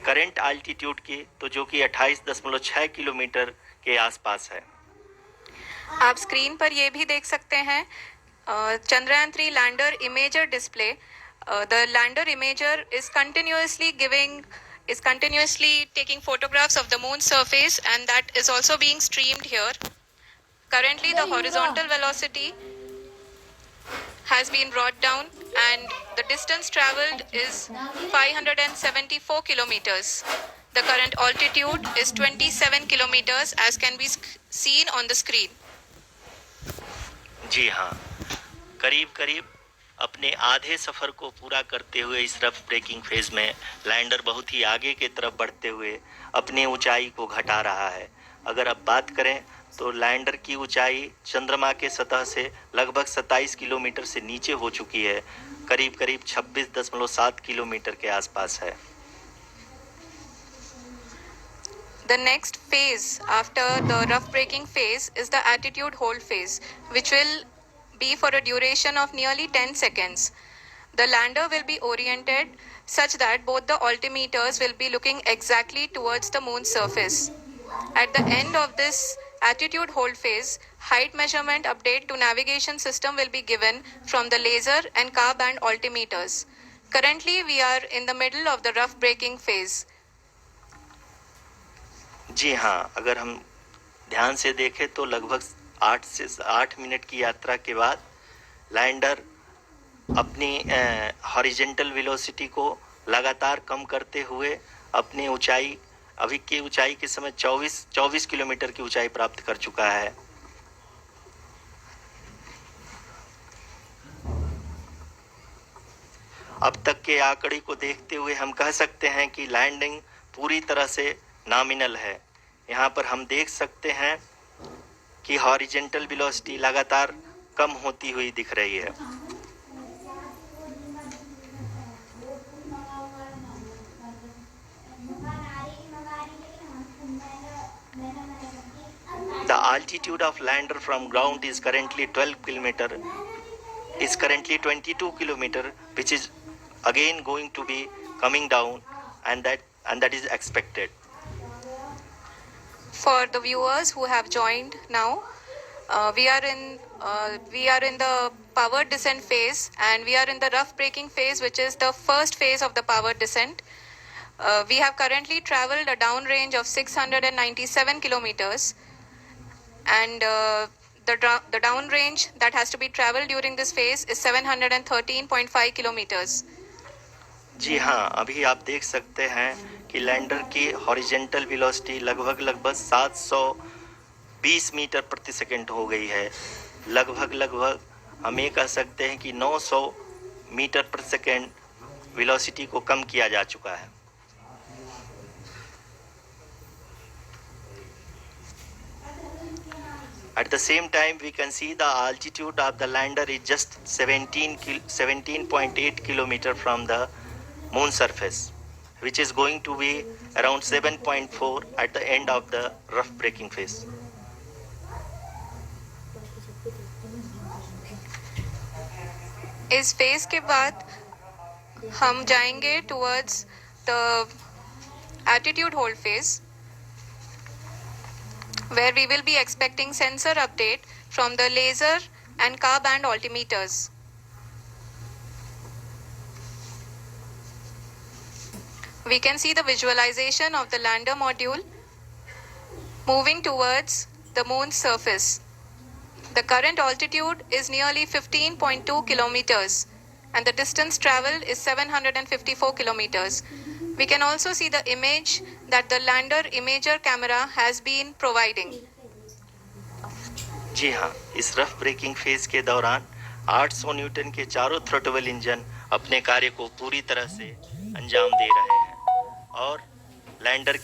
Current altitude की, तो जो कि 28.6 किलोमीटर के आसपास है। आप स्क्रीन पर ये भी देख सकते हैं Chandrayaan 3 lander imager display. The lander imager is continuously taking photographs of the moon surface, and that is also being streamed here. Currently the horizontal velocity has been brought down and the distance traveled is 574 kilometers. The current altitude is 27 kilometers as can be seen on the screen. जी हाँ, करीब करीब अपने आधे सफ़र को पूरा करते हुए इस रफ ब्रेकिंग फेज में लैंडर बहुत ही आगे की तरफ बढ़ते हुए अपनी ऊंचाई को घटा रहा है। अगर अब बात करें तो लैंडर की ऊंचाई चंद्रमा के सतह से लगभग 27 किलोमीटर से नीचे हो चुकी है, करीब करीब 26.7 किलोमीटर के आसपास है। The next phase after the rough braking phase is the attitude hold phase, which will be for a duration of nearly 10 seconds. The lander will be oriented such that both the altimeters will be looking exactly towards the moon's surface. At the end of this attitude hold phase, height measurement update to navigation system will be given from the laser and car band altimeters. Currently, we are in the middle of the rough braking phase. जी हाँ, अगर हम ध्यान से देखें तो लगभग 8 minute की यात्रा के बाद लैंडर अपनी हॉरिजेंटल वेलोसिटी को लगातार कम करते हुए अपनी ऊंचाई, अभी की ऊंचाई के समय 24 किलोमीटर की ऊंचाई प्राप्त कर चुका है। अब तक के आंकड़े को देखते हुए हम कह सकते हैं कि लैंडिंग पूरी तरह से नॉमिनल है। यहाँ पर हम देख सकते हैं कि हॉरिजेंटल वेलोसिटी लगातार कम होती हुई दिख रही है। The altitude of lander from ground is currently 22 kilometer, which is again going to be coming down, and that is expected. For the viewers who have joined now, we are in the power descent phase, and we are in the rough braking phase, which is the first phase of the power descent. We have currently traveled a downrange of 697 kilometers, and the downrange that has to be traveled during this phase is 713.5 kilometers. जी हाँ, अभी आप देख सकते हैं कि lander की horizontal velocity लगभग 720 metre प्रति सेकंड हो गई है। लगभग हम ये कह सकते हैं कि 900 मीटर प्रति सेकंड वेलोसिटी को कम किया जा चुका है। At the same time, we can see the altitude of the lander is just 17.8 kilometer from the moon surface, which is going to be around 7.4 at the end of the rough braking phase. इस phase के बाद हम जाएंगे towards the attitude hold phase, where we will be expecting sensor update from the laser and car band altimeters. We can see the visualization of the lander module moving towards the moon's surface. The current altitude is nearly 15.2 kilometers and the distance traveled is 754 kilometers. We can also see the image that the lander imager camera has been providing. जी हाँ, इस rough breaking phase के दौरान 800 Newton के चारों throttle engine अपने कार्य को पूरी तरह से अंजाम दे रहे हैं और लैंडर